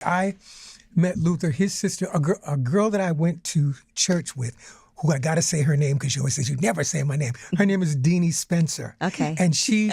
I met Luther, his sister, a girl that I went to church with, who I got to say her name because she always says, you never say my name. Her name is Deanie Spencer. Okay. And she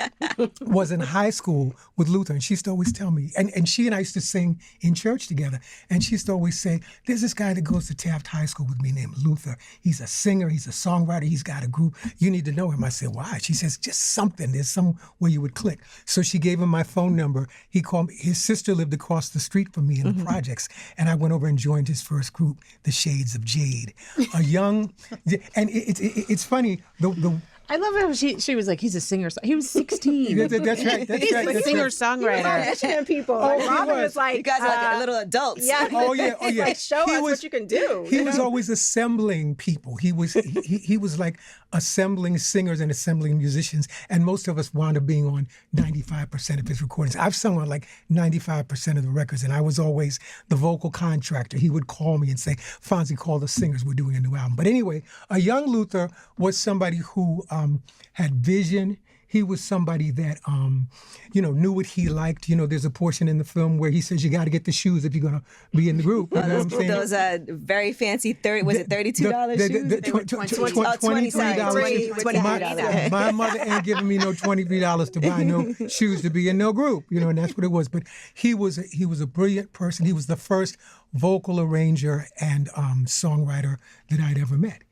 was in high school with Luther, and she used to always tell me, and she and I used to sing in church together, and she used to always say, there's this guy that goes to Taft High School with me named Luther. He's a singer, he's a songwriter, he's got a group. You need to know him. I said, why? She says, just something. There's some way you would click. So she gave him my phone number. He called me. His sister lived across the street from me in the projects, and I went over and joined his first group, the Shades of Jade. A young... And it's funny. I love how she was like, he's a singer. He was 16. That's right. He's a singer-songwriter. Auditioning people. Robin was like, you guys are like little adults. Yeah. Oh yeah. Like, show us what you can do. He was always assembling people. He was like assembling singers and assembling musicians. And most of us wound up being on 95% of his recordings. I've sung on like 95% of the records, and I was always the vocal contractor. He would call me and say, Fonzi, call the singers. We're doing a new album. But anyway, a young Luther was somebody who had vision. He was somebody that, knew what he liked. There's a portion in the film where he says you got to get the shoes if you're going to be in the group. You know what I'm saying? Those very fancy, $32 shoes? $23. My mother ain't giving me no $23 to buy no shoes to be in no group, and that's what it was. But he was a brilliant person. He was the first vocal arranger and songwriter that I'd ever met.